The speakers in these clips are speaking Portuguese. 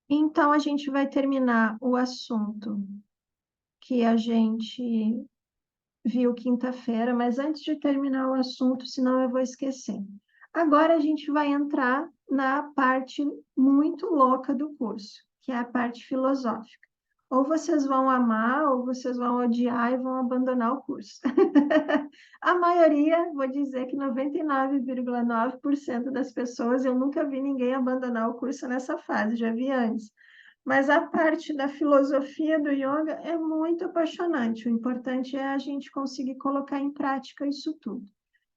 Então, a gente vai terminar o assunto que a gente viu quinta-feira, mas antes de terminar o assunto, senão eu vou esquecer. Agora a gente vai entrar na parte muito louca do curso, que é a parte filosófica. Ou vocês vão amar, ou vocês vão odiar e vão abandonar o curso. A maioria, vou dizer que 99,9% das pessoas, eu nunca vi ninguém abandonar o curso nessa fase, já vi antes. Mas a parte da filosofia do yoga é muito apaixonante. O importante é a gente conseguir colocar em prática isso tudo.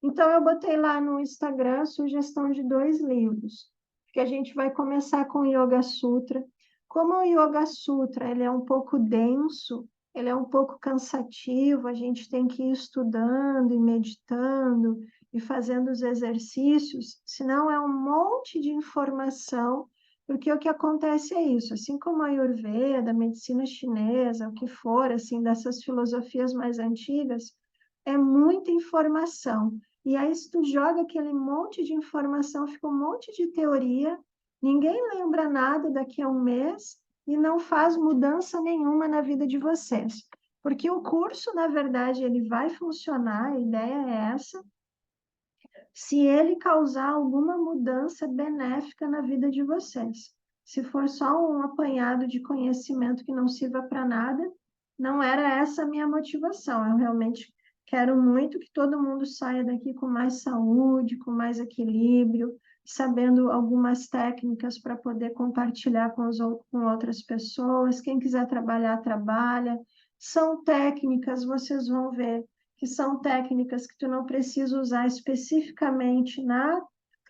Então, eu botei lá no Instagram a sugestão de 2 livros, que a gente vai começar com o Yoga Sutra. Como o Yoga Sutra ele é um pouco denso, ele é um pouco cansativo, a gente tem que ir estudando e meditando e fazendo os exercícios, senão é um monte de informação, porque o que acontece é isso, assim como a Ayurveda, a medicina chinesa, o que for, assim, dessas filosofias mais antigas, é muita informação. E aí, se tu joga aquele monte de informação, fica um monte de teoria, ninguém lembra nada daqui a um mês e não faz mudança nenhuma na vida de vocês. Porque o curso, na verdade, ele vai funcionar, a ideia é essa, se ele causar alguma mudança benéfica na vida de vocês. Se for só um apanhado de conhecimento que não sirva para nada, não era essa a minha motivação. Eu realmente quero muito que todo mundo saia daqui com mais saúde, com mais equilíbrio, sabendo algumas técnicas para poder compartilhar com outras pessoas. Quem quiser trabalhar, trabalha. São técnicas, vocês vão ver que são técnicas que tu não precisa usar especificamente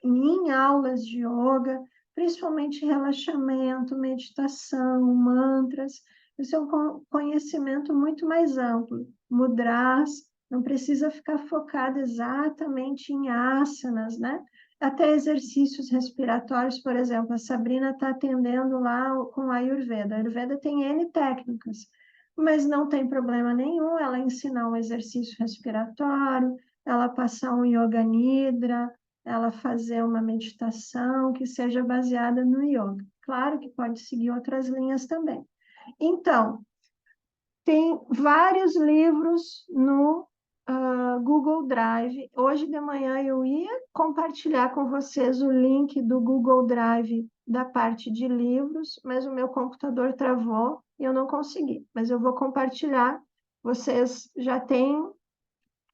em aulas de yoga, principalmente relaxamento, meditação, mantras. Isso é um conhecimento muito mais amplo. Mudras, não precisa ficar focado exatamente em asanas, né? Até exercícios respiratórios, por exemplo, a Sabrina está atendendo lá com a Ayurveda. A Ayurveda tem N técnicas, mas não tem problema nenhum ela ensinar um exercício respiratório, ela passar um yoga nidra, ela fazer uma meditação que seja baseada no yoga. Claro que pode seguir outras linhas também. Então, tem vários livros no Google Drive. Hoje de manhã eu ia compartilhar com vocês o link do Google Drive da parte de livros, mas o meu computador travou e eu não consegui. Mas eu vou compartilhar. Vocês já têm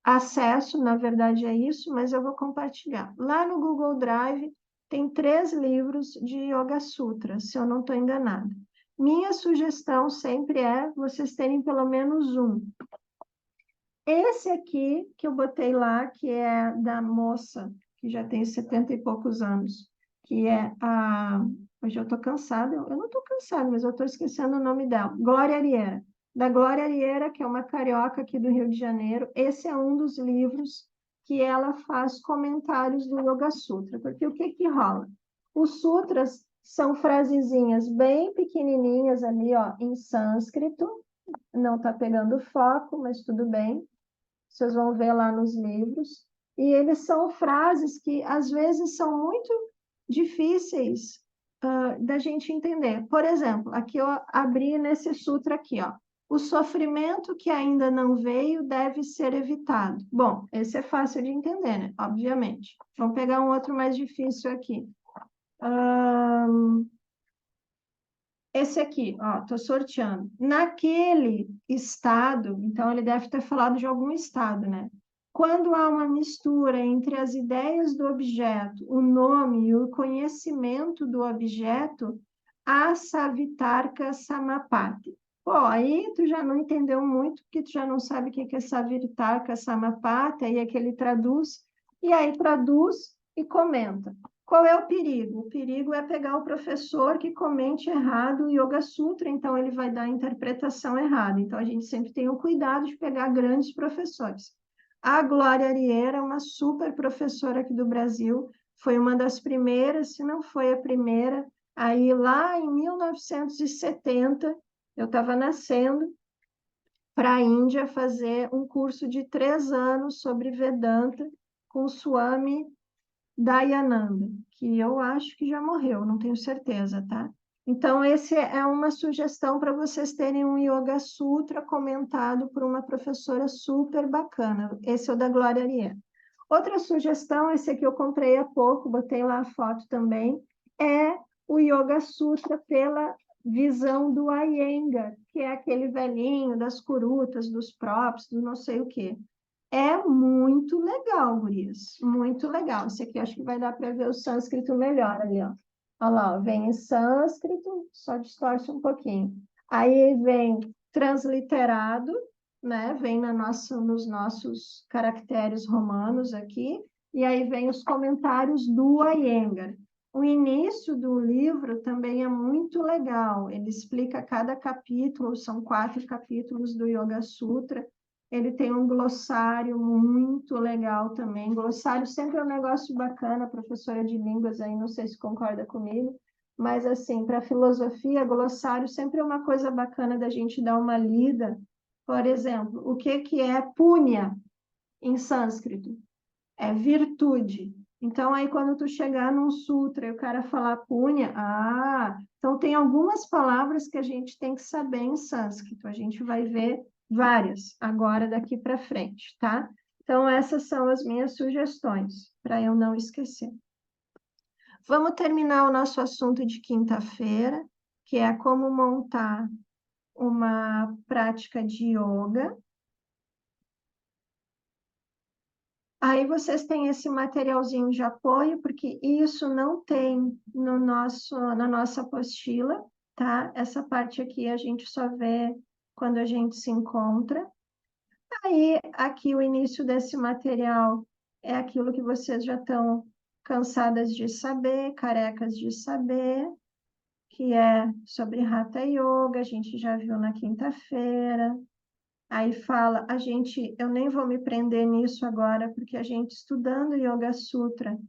acesso, na verdade é isso, mas eu vou compartilhar. Lá no Google Drive tem 3 livros de Yoga Sutra, se eu não estou enganada. Minha sugestão sempre é vocês terem pelo menos um. Esse aqui que eu botei lá, que é da moça, que já tem 70 e poucos anos, que é a... Hoje eu estou cansada, eu não estou cansada, mas eu estou esquecendo o nome dela. Glória Arieira. Da Glória Arieira, que é uma carioca aqui do Rio de Janeiro. Esse é um dos livros que ela faz comentários do Yoga Sutra. Porque o que que rola? Os sutras são frasezinhas bem pequenininhas ali, ó, em sânscrito. Não está pegando foco, mas tudo bem. Vocês vão ver lá nos livros. E eles são frases que, às vezes, são muito difíceis da gente entender. Por exemplo, aqui eu abri nesse sutra aqui, ó. O sofrimento que ainda não veio deve ser evitado. Bom, esse é fácil de entender, né? Obviamente. Vamos pegar um outro mais difícil aqui. Esse aqui, ó, tô sorteando. Naquele estado, então ele deve ter falado de algum estado, né? Quando há uma mistura entre as ideias do objeto, o nome e o conhecimento do objeto, a Savitarka Samapati. Pô, aí tu já não entendeu muito, porque tu já não sabe o que é Savitarka Samapati, aí é que ele traduz, e aí traduz e comenta. Qual é o perigo? O perigo é pegar o professor que comente errado o Yoga Sutra, então ele vai dar a interpretação errada. Então a gente sempre tem o cuidado de pegar grandes professores. A Glória Arieira é uma super professora aqui do Brasil, foi uma das primeiras, se não foi a primeira, aí lá em 1970, eu estava nascendo, para a Índia fazer um curso de 3 anos sobre Vedanta com Swami Dayananda, que eu acho que já morreu, não tenho certeza, tá? Então, esse é uma sugestão para vocês terem um Yoga Sutra comentado por uma professora super bacana. Esse é o da Glória Ariane. Outra sugestão, esse aqui eu comprei há pouco, botei lá a foto também, é o Yoga Sutra pela visão do Iyengar, que é aquele velhinho das curutas, dos props, do não sei o quê. É muito legal, gurias, muito legal. Esse aqui acho que vai dar para ver o sânscrito melhor ali, ó. Olha lá, ó, vem em sânscrito, só distorce um pouquinho. Aí vem transliterado, né? Vem nos nossos caracteres romanos aqui, e aí vem os comentários do Iyengar. O início do livro também é muito legal. Ele explica cada capítulo, são 4 capítulos do Yoga Sutra. Ele tem um glossário muito legal também. Glossário sempre é um negócio bacana, professora de línguas aí, não sei se concorda comigo, mas assim, para filosofia, glossário sempre é uma coisa bacana da gente dar uma lida. Por exemplo, o que que é punya em sânscrito? É virtude. Então, aí, quando tu chegar num sutra e o cara falar punya, então tem algumas palavras que a gente tem que saber em sânscrito. A gente vai ver várias agora daqui para frente, tá? Então, essas são as minhas sugestões, para eu não esquecer. Vamos terminar o nosso assunto de quinta-feira, que é como montar uma prática de yoga. Aí vocês têm esse materialzinho de apoio, porque isso não tem no na nossa apostila, tá? Essa parte aqui a gente só vê quando a gente se encontra. Aí, aqui o início desse material é aquilo que vocês já estão cansadas de saber, carecas de saber, que é sobre Hatha Yoga, a gente já viu na quinta-feira. Aí fala, eu nem vou me prender nisso agora, porque a gente estudando Yoga Sutra,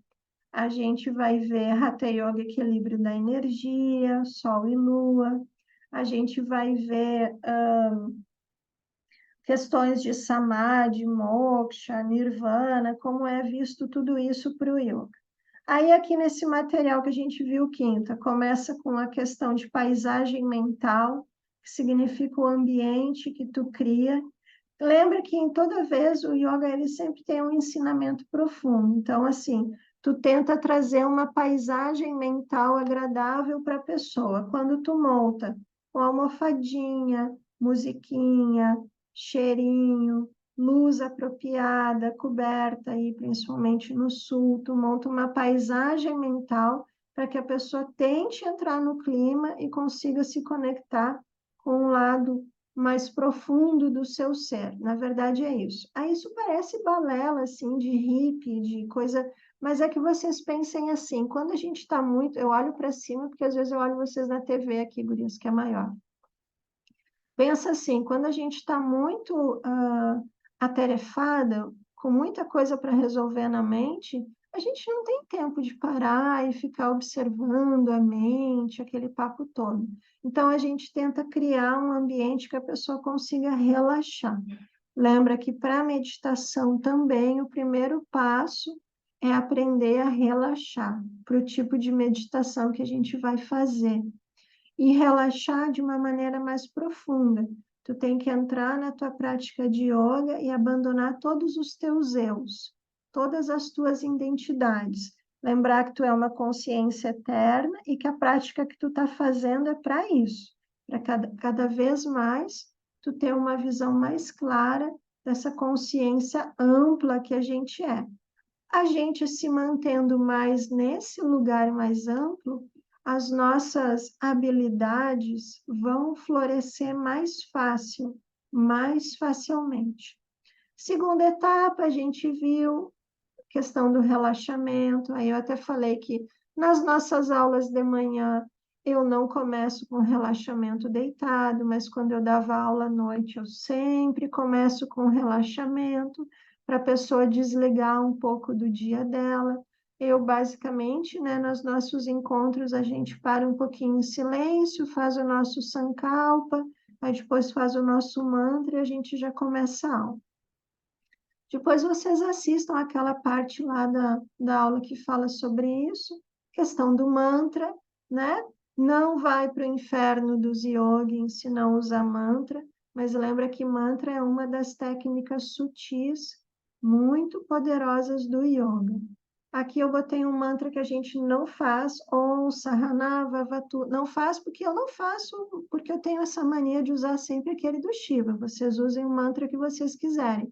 a gente vai ver Hatha Yoga, equilíbrio da energia, Sol e Lua, a gente vai ver questões de Samadhi, Moksha, Nirvana, como é visto tudo isso para o Yoga. Aí aqui nesse material que a gente viu quinta, começa com a questão de paisagem mental, que significa o ambiente que tu cria. Lembra que em toda vez o yoga ele sempre tem um ensinamento profundo. Então, assim, tu tenta trazer uma paisagem mental agradável para a pessoa. Quando tu monta uma almofadinha, musiquinha, cheirinho, luz apropriada, coberta aí, principalmente no sul, tu monta uma paisagem mental para que a pessoa tente entrar no clima e consiga se conectar com o lado mais profundo do seu ser. Na verdade é isso. Aí isso parece balela, assim, de hippie, de coisa... Mas é que vocês pensem assim, quando a gente está muito... Eu olho para cima, porque às vezes eu olho vocês na TV aqui, gurias, que é maior. Pensa assim, quando a gente está muito atarefada, com muita coisa para resolver na mente, a gente não tem tempo de parar e ficar observando a mente, aquele papo todo. Então, a gente tenta criar um ambiente que a pessoa consiga relaxar. Lembra que para a meditação também, o primeiro passo é aprender a relaxar, para o tipo de meditação que a gente vai fazer e relaxar de uma maneira mais profunda. Tu tem que entrar na tua prática de yoga e abandonar todos os teus eus, todas as tuas identidades. Lembrar que tu é uma consciência eterna e que a prática que tu está fazendo é para isso, para cada vez mais tu ter uma visão mais clara dessa consciência ampla que a gente é. A gente se mantendo mais nesse lugar mais amplo, as nossas habilidades vão florescer mais facilmente. Segunda etapa, a gente viu a questão do relaxamento. Aí eu até falei que nas nossas aulas de manhã eu não começo com relaxamento deitado, mas quando eu dava aula à noite eu sempre começo com relaxamento para a pessoa desligar um pouco do dia dela. Eu, basicamente, né, nos nossos encontros, a gente para um pouquinho em silêncio, faz o nosso sankalpa, aí depois faz o nosso mantra e a gente já começa a aula. Depois vocês assistam aquela parte lá da aula que fala sobre isso, questão do mantra, né? Não vai para o inferno dos yogis se não usar mantra, mas lembra que mantra é uma das técnicas sutis, muito poderosas do yoga. Aqui eu botei um mantra que a gente não faz, Om Sahana Vavatu. Não faz porque eu não faço, porque eu tenho essa mania de usar sempre aquele do Shiva. Vocês usem o mantra que vocês quiserem.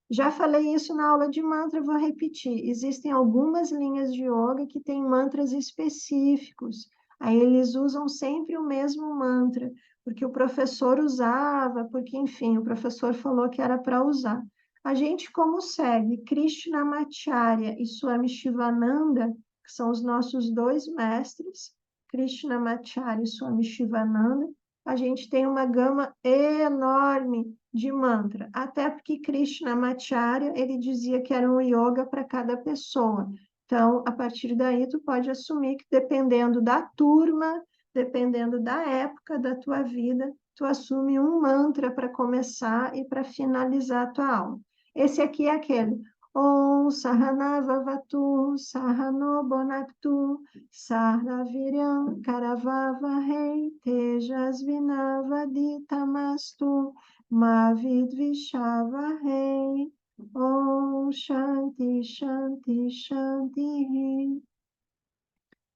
Já falei isso na aula de mantra, vou repetir. Existem algumas linhas de yoga que têm mantras específicos. Aí eles usam sempre o mesmo mantra, porque o professor usava, porque, enfim, o professor falou que era para usar. A gente, como segue Krishnamacharya e Swami Shivananda, que são os nossos dois mestres, Krishnamacharya e Swami Shivananda, a gente tem uma gama enorme de mantra, até porque Krishnamacharya, ele dizia que era um yoga para cada pessoa. Então, a partir daí, tu pode assumir que dependendo da turma, dependendo da época da tua vida, tu assume um mantra para começar e para finalizar a tua aula. Esse aqui é aquele. Om Sahana Vavatu Sahano Bonaktu Sarvaviryam Karavavahem Tejas Vinavaditamastu Mavidvishavahem Om Shanti Shanti Shanti.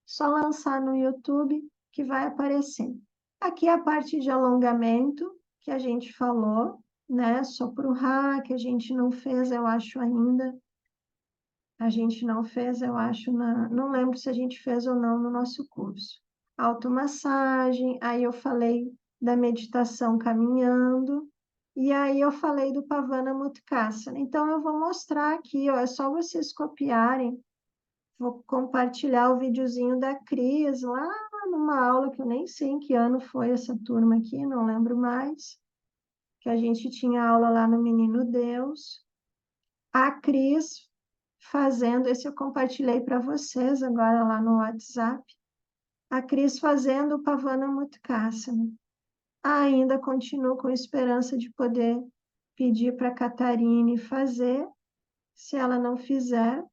Só lançar no YouTube que vai aparecer. Aqui é a parte de alongamento que a gente falou, né? Sopro-Ra, que a gente não fez, eu acho ainda. A gente não fez, eu acho, não lembro se a gente fez ou não no nosso curso. Automassagem, aí eu falei da meditação caminhando, e aí eu falei do Pavana Muttkasana. Então, eu vou mostrar aqui, ó, é só vocês copiarem. Vou compartilhar o videozinho da Cris, lá numa aula que eu nem sei em que ano foi essa turma aqui, não lembro mais, que a gente tinha aula lá no Menino Deus. A Cris fazendo, esse eu compartilhei para vocês agora lá no WhatsApp, a Cris fazendo o Pavana Muttkasana. Ainda continuo com esperança de poder pedir para a Catarine fazer, se ela não fizer.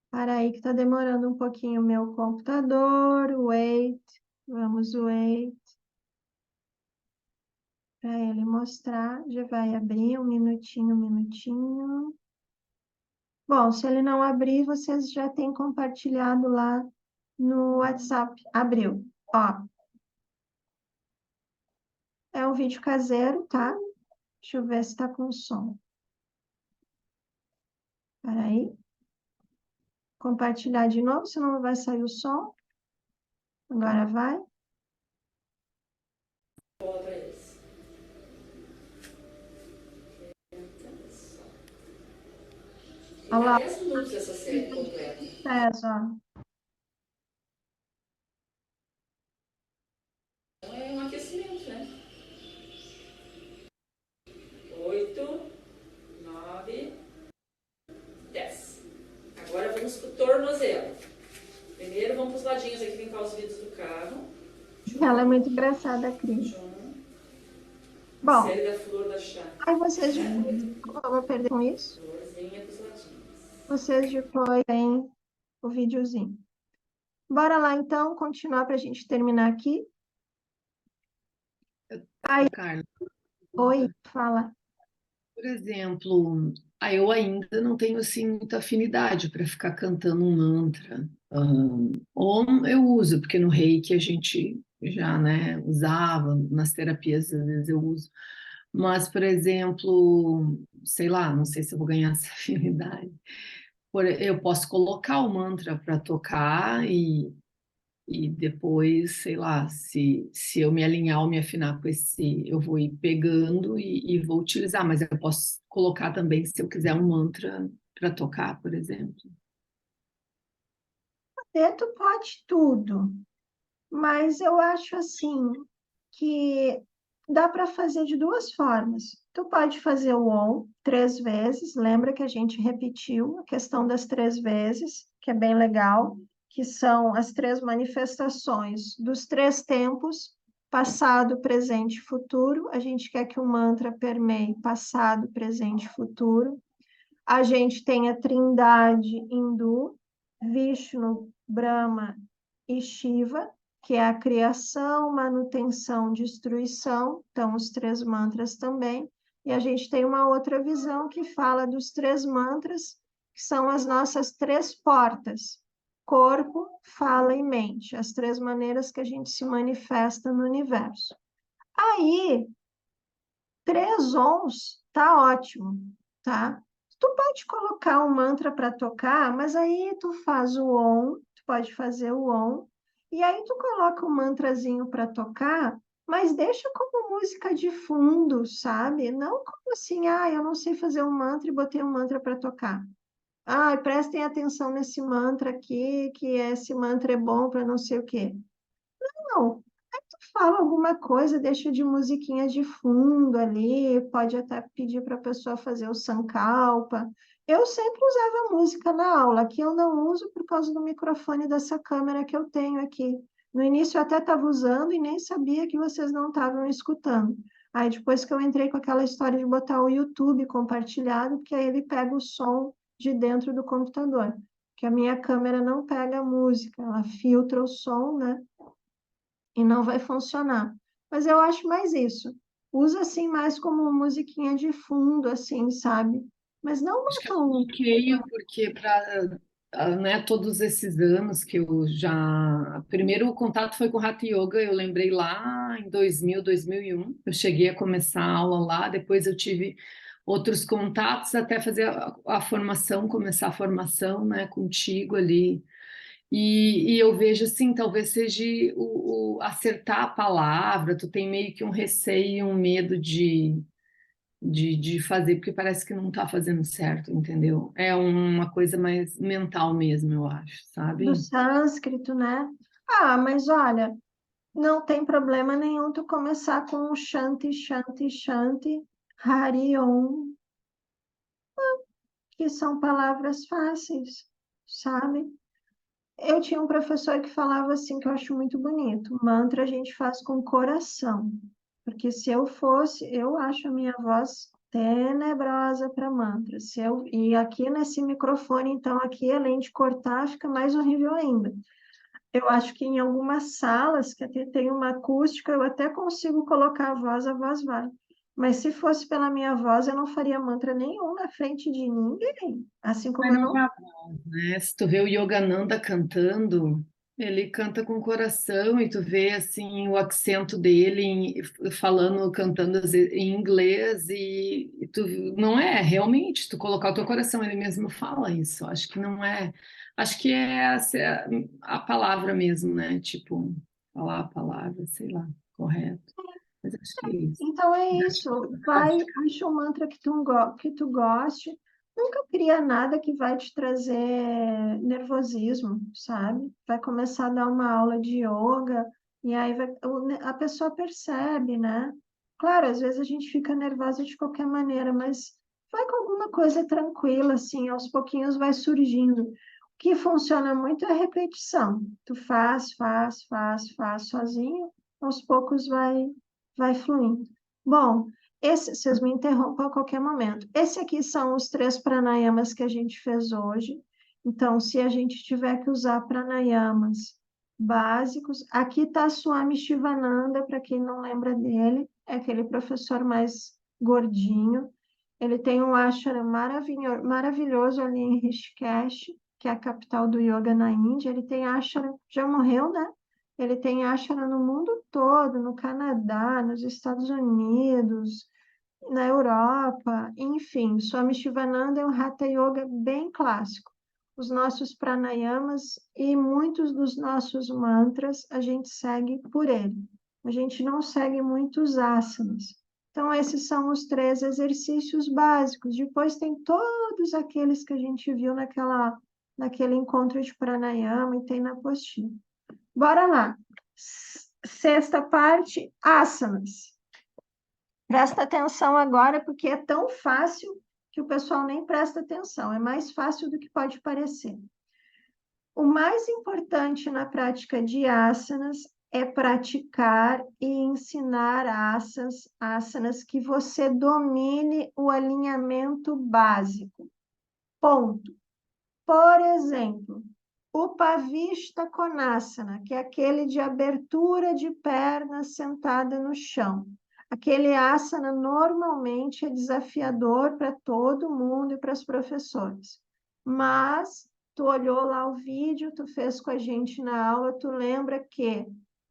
Para aí que está demorando um pouquinho o meu computador, wait, vamos wait, para ele mostrar, já vai abrir um minutinho, um minutinho. Bom, se ele não abrir, vocês já têm compartilhado lá no WhatsApp. Abriu. Ó, é um vídeo caseiro, tá? Deixa eu ver se está com som. Espera aí. Compartilhar de novo, senão não vai sair o som. Agora vai. Olha lá. 10 minutos essa série completa. Pés, ó. Então é um aquecimento, né? 8, 9, 10. Agora vamos pro tornozelo. Primeiro vamos pros ladinhos aqui, limpar os vidros do carro. Ela é muito engraçada, a Cris. Bom, Bom, série da flor da chá. aí vocês depois, eu vou perder com isso. Florzinha pros ladinhos. Vocês depois têm o videozinho. Bora lá, então, continuar para a gente terminar aqui. Aí, Carla, oi, fala. por exemplo, eu ainda não tenho assim muita afinidade para ficar cantando um mantra. Ou eu uso, porque no Reiki a gente já, né, usava, nas terapias às vezes eu uso. Mas, por exemplo, sei lá, não sei se eu vou ganhar essa afinidade. Eu posso colocar o mantra para tocar e depois, sei lá, se eu me alinhar ou me afinar com esse, eu vou ir pegando e vou utilizar, mas eu posso colocar também, se eu quiser, um mantra para tocar, por exemplo. Tu pode tudo, mas eu acho assim que dá para fazer de duas formas. Tu pode fazer o OM 3 vezes, lembra que a gente repetiu a questão das 3 vezes, que é bem legal, que são as 3 manifestações dos 3 tempos, passado, presente e futuro. A gente quer que o mantra permeie passado, presente e futuro. A gente tem a trindade hindu, Vishnu, Brahma e Shiva, que é a criação, manutenção, destruição, então os 3 mantras também. E a gente tem uma outra visão que fala dos 3 mantras, que são as nossas 3 portas: corpo, fala e mente, as 3 maneiras que a gente se manifesta no universo. Aí, 3 ons tá ótimo, tá? Tu pode colocar um mantra para tocar, mas aí tu faz o on, tu pode fazer o on, e aí tu coloca um mantrazinho para tocar, mas deixa como música de fundo, sabe? Não como assim, eu não sei fazer um mantra e botei um mantra para tocar. Prestem atenção nesse mantra aqui, que esse mantra é bom para não sei o quê. Não, fala alguma coisa, deixa de musiquinha de fundo ali, pode até pedir para a pessoa fazer o sankalpa. Eu sempre usava música na aula, que eu não uso por causa do microfone dessa câmera que eu tenho aqui. No início eu até estava usando e nem sabia que vocês não estavam escutando. Aí depois que eu entrei com aquela história de botar o YouTube compartilhado, porque aí ele pega o som de dentro do computador, que a minha câmera não pega a música, ela filtra o som, né? E não vai funcionar. Mas eu acho mais isso. Usa assim mais como musiquinha de fundo, assim, sabe? Mas não Acho que é bota um um. bloqueio, porque para né, todos esses anos que eu já. Primeiro o contato foi com o Hatha Yoga, eu lembrei lá em 2000, 2001. Eu cheguei a começar a aula lá, depois eu tive outros contatos até fazer a formação, começar a formação, né, contigo ali. E eu vejo assim, talvez seja o acertar a palavra, tu tem meio que um receio, um medo de fazer, porque parece que não está fazendo certo, entendeu? É uma coisa mais mental mesmo, eu acho, Do sabe? sânscrito, né? Mas olha, não tem problema nenhum tu começar com um Shanti, Shanti, Shanti, Hari Om, que são palavras fáceis, sabe? Eu tinha um professor que falava assim, que eu acho muito bonito: mantra a gente faz com o coração. Porque se eu fosse, eu acho a minha voz tenebrosa para mantra. E aqui nesse microfone, então, aqui, além de cortar, fica mais horrível ainda. Eu acho que em algumas salas que até tem uma acústica, eu até consigo colocar a voz vai. Mas se fosse pela minha voz, eu não faria mantra nenhum na frente de ninguém. Assim como Mas eu não não. é a voz, né? Se tu vê o Yogananda cantando, ele canta com o coração e tu vê assim o acento dele falando, cantando em inglês e tu não é realmente tu colocar o teu coração, ele mesmo fala isso. Acho que não é, acho que é a palavra mesmo, né? Tipo, falar a palavra, sei lá, correto. Mas acho que é isso. Então é Acho que isso. Vai, acha um mantra que tu goste. Nunca cria nada que vai te trazer nervosismo, sabe? Vai começar a dar uma aula de yoga e aí a pessoa percebe, né? Claro, às vezes a gente fica nervosa de qualquer maneira, mas vai com alguma coisa tranquila, assim, aos pouquinhos vai surgindo. O que funciona muito é a repetição. Tu faz sozinho, aos poucos vai fluindo. Bom, vocês me interrompam a qualquer momento. Esse aqui são os 3 pranayamas que a gente fez hoje. Então, se a gente tiver que usar pranayamas básicos, aqui está Swami Shivananda, para quem não lembra dele, é aquele professor mais gordinho. Ele tem um ashram maravilhoso ali em Rishikesh, que é a capital do yoga na Índia. Ele tem ashram, já morreu, né? Ele tem ashram no mundo todo, no Canadá, nos Estados Unidos, na Europa, enfim. Swami Shivananda é um Hatha Yoga bem clássico. Os nossos pranayamas e muitos dos nossos mantras a gente segue por ele. A gente não segue muitos asanas. Então, esses são os 3 exercícios básicos. Depois tem todos aqueles que a gente viu naquele encontro de pranayama e tem na apostila. Bora lá. Sexta parte, asanas. Presta atenção agora, porque é tão fácil que o pessoal nem presta atenção. É mais fácil do que pode parecer. O mais importante na prática de asanas é praticar e ensinar asanas que você domine o alinhamento básico. Ponto. Por exemplo, Upavishta Konasana, que é aquele de abertura de pernas sentada no chão. Aquele asana normalmente é desafiador para todo mundo e para os professores. Mas tu olhou lá o vídeo, tu fez com a gente na aula, tu lembra que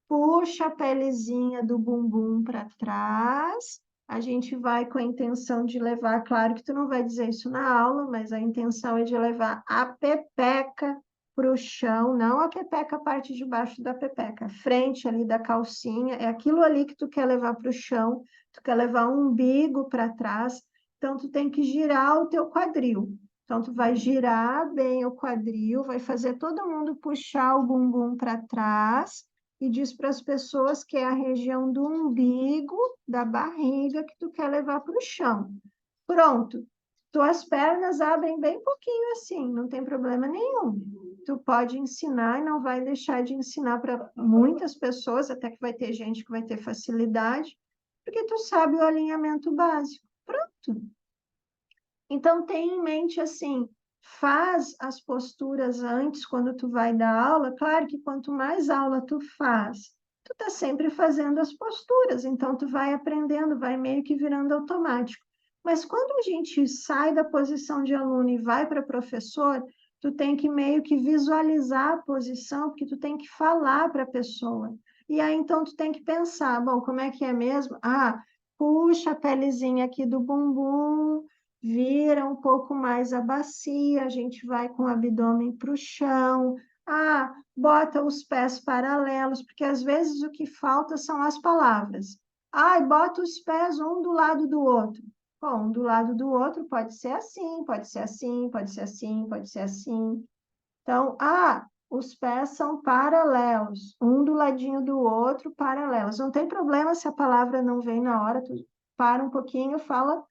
puxa a pelezinha do bumbum para trás. A gente vai com a intenção de levar, claro que tu não vai dizer isso na aula, mas a intenção é de levar a pepeca para o chão, não a pepeca, a parte de baixo da pepeca, a frente ali da calcinha, é aquilo ali que tu quer levar para o chão, tu quer levar o umbigo para trás, então tu tem que girar o teu quadril. Então tu vai girar bem o quadril, vai fazer todo mundo puxar o bumbum para trás e diz para as pessoas que é a região do umbigo, da barriga, que tu quer levar para o chão. Pronto. Tuas pernas abrem bem pouquinho assim, não tem problema nenhum. Tu pode ensinar e não vai deixar de ensinar para muitas pessoas, até que vai ter gente que vai ter facilidade, porque tu sabe o alinhamento básico. Pronto. Então, tem em mente assim, faz as posturas antes, quando tu vai dar aula. Claro que quanto mais aula tu faz, tu tá sempre fazendo as posturas, então tu vai aprendendo, vai meio que virando automático. Mas quando a gente sai da posição de aluno e vai para professor, tu tem que meio que visualizar a posição, porque tu tem que falar para a pessoa. E aí, então, tu tem que pensar, bom, como é que é mesmo? Ah, puxa a pelezinha aqui do bumbum, vira um pouco mais a bacia, a gente vai com o abdômen para o chão. Ah, bota os pés paralelos, porque às vezes o que falta são as palavras. Ah, bota os pés um do lado do outro. Bom, um do lado do outro pode ser assim, pode ser assim, pode ser assim, pode ser assim. Então, os pés são paralelos, um do ladinho do outro, paralelos. Não tem problema se a palavra não vem na hora, tu para um pouquinho, fala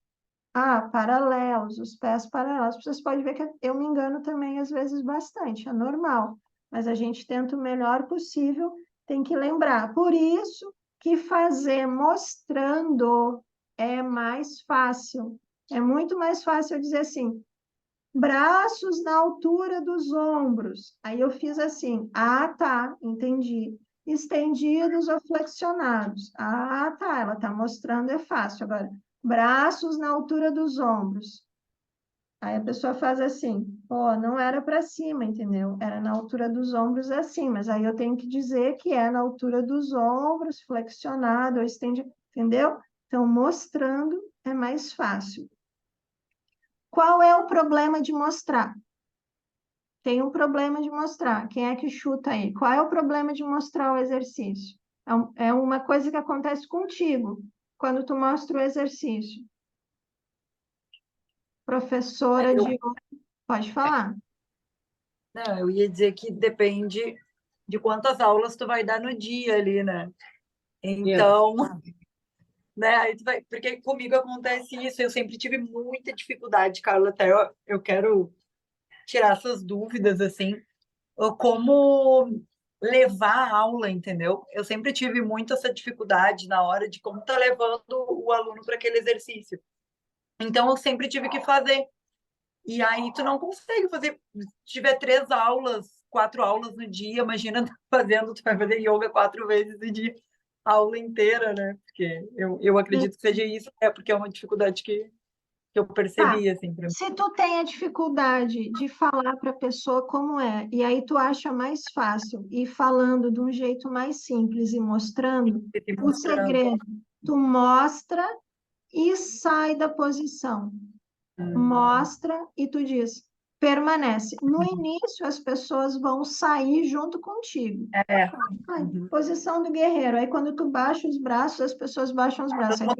paralelos, os pés paralelos. Vocês podem ver que eu me engano também, às vezes, bastante, é normal. Mas a gente tenta o melhor possível, tem que lembrar. Por isso que fazer mostrando é mais fácil. É muito mais fácil eu dizer assim, braços na altura dos ombros. Aí eu fiz assim, tá, entendi. Estendidos ou flexionados. Tá, ela está mostrando, é fácil. Agora, braços na altura dos ombros. Aí a pessoa faz assim, não era para cima, entendeu? Era na altura dos ombros assim, mas aí eu tenho que dizer que é na altura dos ombros, flexionado ou estendido, entendeu? Então, mostrando é mais fácil. Qual é o problema de mostrar? Tem um problema de mostrar. Quem é que chuta aí? Qual é o problema de mostrar o exercício? É uma coisa que acontece contigo quando tu mostra o exercício. Professora de... Pode falar. Não, eu ia dizer que depende de quantas aulas tu vai dar no dia ali, né? Então, né, aí tu vai, porque comigo acontece isso, eu sempre tive muita dificuldade, Carla, até eu quero tirar essas dúvidas, assim, como levar a aula, entendeu? Eu sempre tive muito essa dificuldade na hora de como tá levando o aluno para aquele exercício. Então, eu sempre tive que fazer. E aí tu não consegue fazer, se tiver 3 aulas, 4 aulas no dia, imagina tu vai fazer yoga 4 vezes no dia, a aula inteira, né? Porque eu acredito que seja isso, porque é uma dificuldade que eu Tá. percebi, assim, para mim. Se tu tem a dificuldade de falar para a pessoa como é, e aí tu acha mais fácil ir falando de um jeito mais simples e mostrando, o Mostrando. segredo, tu mostra e sai da posição. Mostra e tu diz, permanece. No início, as pessoas vão sair junto contigo. Posição do guerreiro. Aí, quando tu baixa os braços, as pessoas baixam os braços. Aí,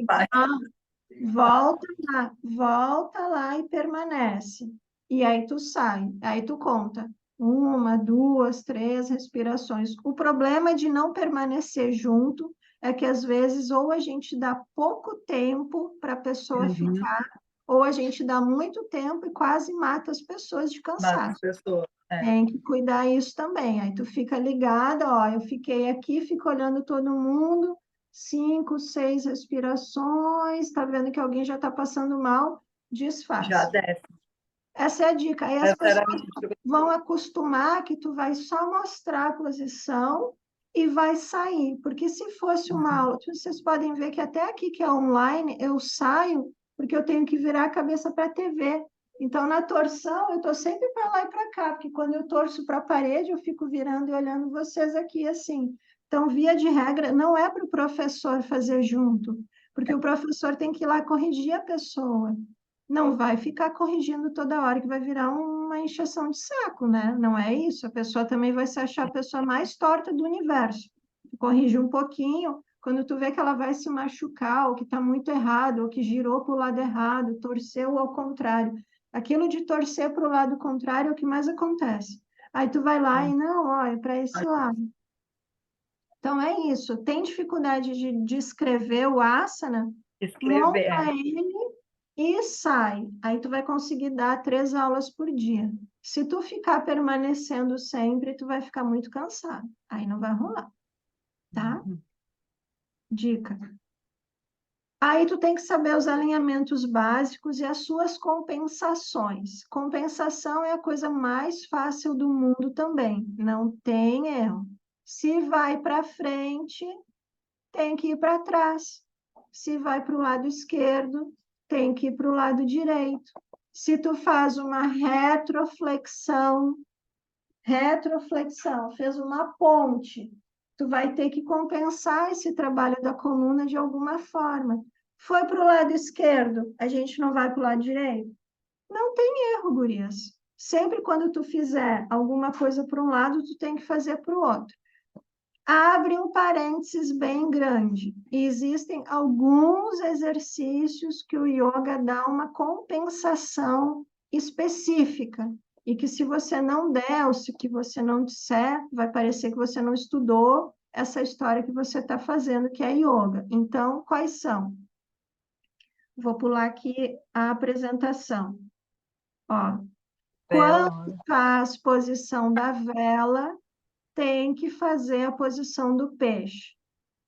volta lá e permanece. E aí tu sai. Aí tu conta. 1, 2, 3 respirações. O problema de não permanecer junto é que, às vezes, ou a gente dá pouco tempo para a pessoa ficar, ou a gente dá muito tempo e quase mata as pessoas de cansaço. Tem que cuidar isso também. Aí tu fica ligada, eu fiquei aqui, fico olhando todo mundo, 5, 6 respirações, tá vendo que alguém já está passando mal, desfaz. Já desce. Essa é a dica. Aí as Essa era a pessoas minha dica. vão acostumar que tu vai só mostrar a posição e vai sair. Porque se fosse uma aula, vocês podem ver que até aqui que é online, eu saio porque eu tenho que virar a cabeça para a TV. Então, na torção, eu estou sempre para lá e para cá, porque quando eu torço para a parede, eu fico virando e olhando vocês aqui assim. Então, via de regra, não é para o professor fazer junto, porque o professor tem que ir lá corrigir a pessoa. Não vai ficar corrigindo toda hora, que vai virar uma encheção de saco, né? Não é isso. A pessoa também vai se achar a pessoa mais torta do universo. Tu corrige um pouquinho, quando tu vê que ela vai se machucar, ou que está muito errado, ou que girou para o lado errado, torceu ao contrário. Aquilo de torcer para o lado contrário é o que mais acontece. Aí tu vai lá e não, olha, para esse lado. Então é isso. Tem dificuldade de escrever o asana, monta Escrever. ele e sai. Aí tu vai conseguir dar 3 aulas por dia. Se tu ficar permanecendo sempre, tu vai ficar muito cansado. Aí não vai rolar, tá? Dica. Aí tu tem que saber os alinhamentos básicos e as suas compensações. Compensação é a coisa mais fácil do mundo também, não tem erro. Se vai para frente, tem que ir para trás. Se vai para o lado esquerdo, tem que ir para o lado direito. Se tu faz uma retroflexão, fez uma ponte, tu vai ter que compensar esse trabalho da coluna de alguma forma. Foi para o lado esquerdo, a gente não vai para o lado direito? Não tem erro, gurias. Sempre quando tu fizer alguma coisa para um lado, tu tem que fazer para o outro. Abre um parênteses bem grande. E existem alguns exercícios que o yoga dá uma compensação específica. E que se você não der, ou se que você não disser, vai parecer que você não estudou essa história que você está fazendo, que é yoga. Então, quais são? Vou pular aqui a apresentação. Ó, quando Bela. faz posição da vela, tem que fazer a posição do peixe.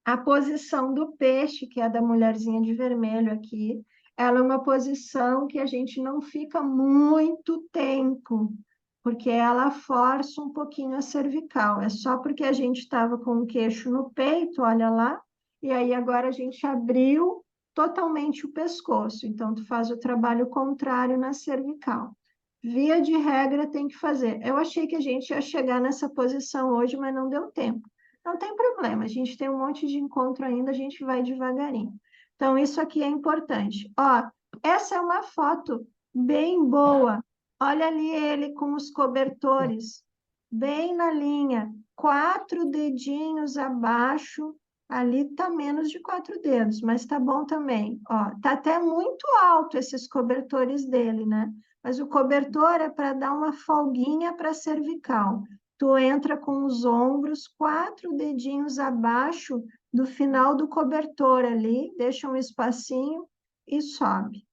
A posição do peixe, que é a da mulherzinha de vermelho aqui, ela é uma posição que a gente não fica muito tempo, porque ela força um pouquinho a cervical. É só porque a gente estava com o queixo no peito, olha lá, e aí agora a gente abriu totalmente o pescoço. Então, tu faz o trabalho contrário na cervical. Via de regra, tem que fazer. Eu achei que a gente ia chegar nessa posição hoje, mas não deu tempo. Não tem problema, a gente tem um monte de encontro ainda, a gente vai devagarinho. Então, isso aqui é importante. Ó, essa é uma foto bem boa. Olha ali ele com os cobertores, bem na linha, 4 dedinhos abaixo. Ali tá menos de 4 dedos, mas tá bom também. Ó, tá até muito alto esses cobertores dele, né? Mas o cobertor é para dar uma folguinha para a cervical. Tu entra com os ombros 4 dedinhos abaixo do final do cobertor ali, deixa um espacinho e sobe.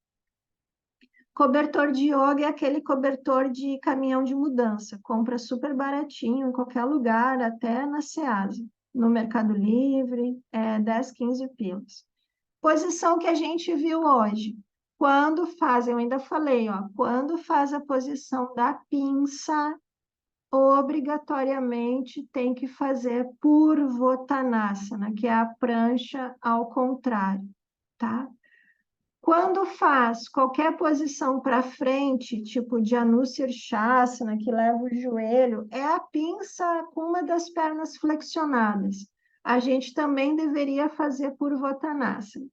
Cobertor de yoga é aquele cobertor de caminhão de mudança. Compra super baratinho em qualquer lugar, até na Ceasa. No Mercado Livre, 10, 15 pilas. Posição que a gente viu hoje. Quando faz, eu ainda falei, ó, quando faz a posição da pinça, obrigatoriamente tem que fazer Purvottanasana, que é a prancha ao contrário, tá? Quando faz qualquer posição para frente, tipo de Anushirshasana, que leva o joelho, é a pinça com uma das pernas flexionadas. A gente também deveria fazer Purvottanasana.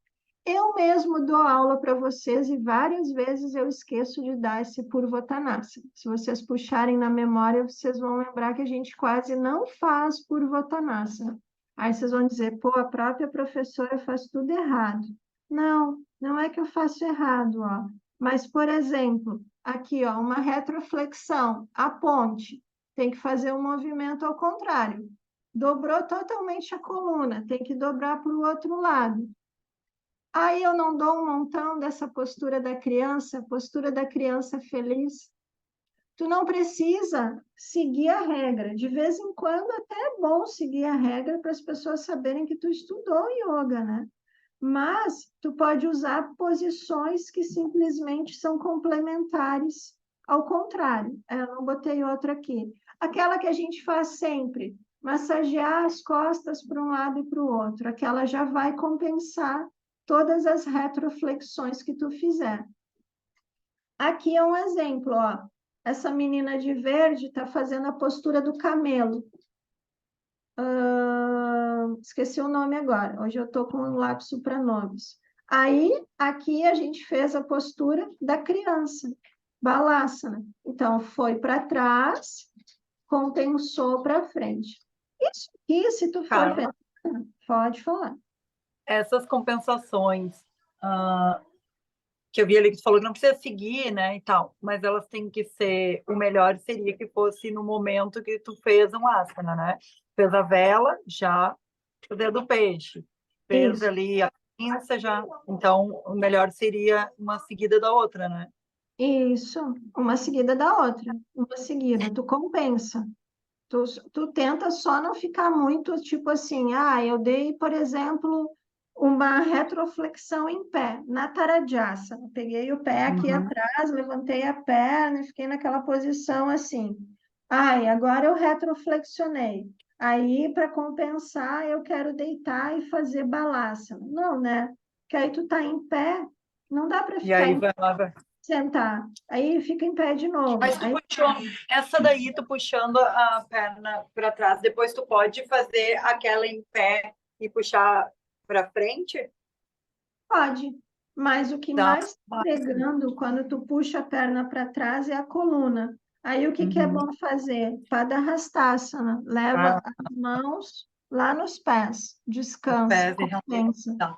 Eu mesmo dou aula para vocês e várias vezes eu esqueço de dar esse Purvottanasana. Se vocês puxarem na memória, vocês vão lembrar que a gente quase não faz Purvottanasana. Aí vocês vão dizer, pô, a própria professora faz tudo errado. Não, não é que eu faço errado, ó. Mas, por exemplo, aqui, ó, uma retroflexão, a ponte, tem que fazer um movimento ao contrário. Dobrou totalmente a coluna, tem que dobrar para o outro lado. Aí eu não dou um montão dessa postura da criança feliz. Tu não precisa seguir a regra. De vez em quando até é bom seguir a regra para as pessoas saberem que tu estudou yoga, né? Mas tu pode usar posições que simplesmente são complementares ao contrário, eu não botei outra aqui. Aquela que a gente faz sempre, massagear as costas para um lado e para o outro, aquela já vai compensar todas as retroflexões que tu fizer. Aqui é um exemplo, ó. Essa menina de verde está fazendo a postura do camelo. Esqueci o nome agora. Hoje eu estou com um lápis supranomos. Aí, aqui a gente fez a postura da criança, Balasana. Então, foi para trás, compensou para frente. Isso aqui, se tu for Carla, pensar, pode falar. essas compensações que eu vi ali que tu falou que não precisa seguir, né, e tal, mas elas têm que ser, o melhor seria que fosse no momento que tu fez um asana, né? Fez a vela, já o dedo do peixe. Fez Isso, ali a pinça, já. Então, o melhor seria uma seguida da outra, né? isso. Uma seguida da outra. Uma seguida. Tu compensa. Tu tenta só não ficar muito tipo assim, eu dei, por exemplo, uma retroflexão em pé, na Taradyasana. Peguei o pé aqui Uhum. atrás, levantei a perna e fiquei naquela posição assim. Agora eu retroflexionei. Aí, para compensar, eu quero deitar e fazer balasana. Não, né? Porque aí tu tá em pé, não dá para E ficar aí em vai lá. sentar. Aí fica em pé de novo. Mas tu puxou, essa daí, tu puxando a perna para trás, depois tu pode fazer aquela em pé e puxar para frente? Pode, mas o que Dá. mais está pegando quando tu puxa a perna para trás é a coluna. Aí o que que é Uhum. bom fazer? Padahastasana, leva Ah, as mãos lá nos pés, os descansa, pés e compensa. tá.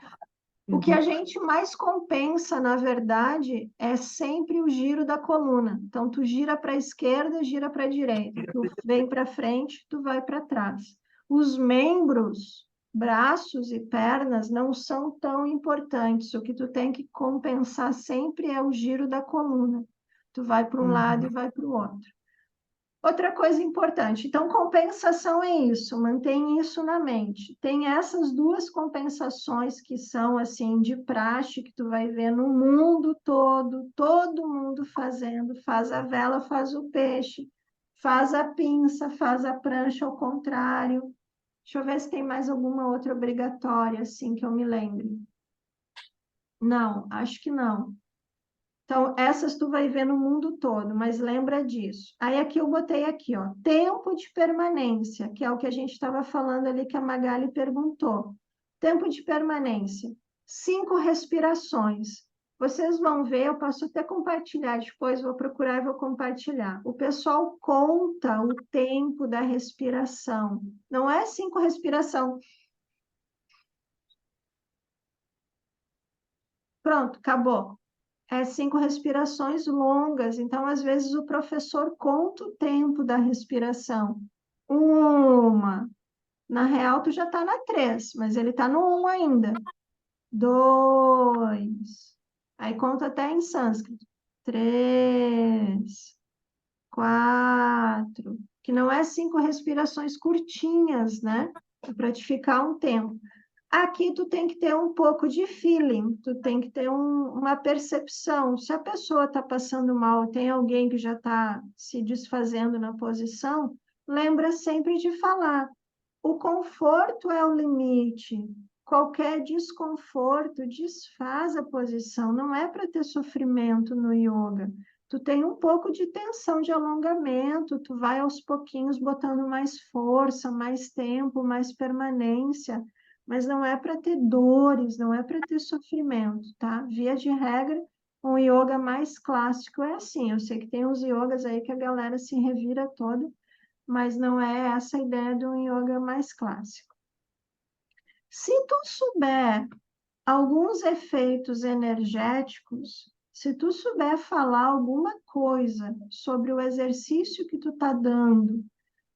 O que Uhum. a gente mais compensa, na verdade, é sempre o giro da coluna. Então, tu gira para a esquerda, gira para a direita. Tu vem para frente, tu vai para trás. Os membros, braços e pernas não são tão importantes. O que tu tem que compensar sempre é o giro da coluna. Tu vai para um lado e Uhum. vai para o outro. Outra coisa importante, então, compensação é isso, mantém isso na mente. Tem essas duas compensações que são, assim, de praxe, que tu vai ver no mundo todo, todo mundo fazendo, faz a vela, faz o peixe, faz a pinça, faz a prancha ao contrário. Deixa eu ver se tem mais alguma outra obrigatória, assim, que eu me lembre. Não, acho que não. Então, essas tu vai ver no mundo todo, mas lembra disso. Aí aqui eu botei aqui, ó, tempo de permanência, que é o que a gente estava falando ali que a Magali perguntou. Tempo de permanência, 5 respirações. Vocês vão ver, eu posso até compartilhar depois, vou procurar e vou compartilhar. O pessoal conta o tempo da respiração. Não é 5 respiração. Pronto, acabou. 5 respirações longas. Então, às vezes, o professor conta o tempo da respiração. Uma. Na real, tu já está na 3, mas ele está no 1 ainda. 2. Aí conta até em sânscrito. 3. 4. Que não é 5 respirações curtinhas, né? É para te ficar um tempo. Aqui tu tem que ter um pouco de feeling, tu tem que ter uma percepção. Se a pessoa está passando mal, tem alguém que já está se desfazendo na posição, lembra sempre de falar. O conforto é o limite. Qualquer desconforto desfaz a posição. Não é para ter sofrimento no yoga. Tu tem um pouco de tensão de alongamento, tu vai aos pouquinhos botando mais força, mais tempo, mais permanência, mas não é para ter dores, não é para ter sofrimento, tá? Via de regra, um yoga mais clássico é assim. Eu sei que tem uns yogas aí que a galera se revira toda, mas não é essa a ideia de um yoga mais clássico. Se tu souber alguns efeitos energéticos, se tu souber falar alguma coisa sobre o exercício que tu tá dando,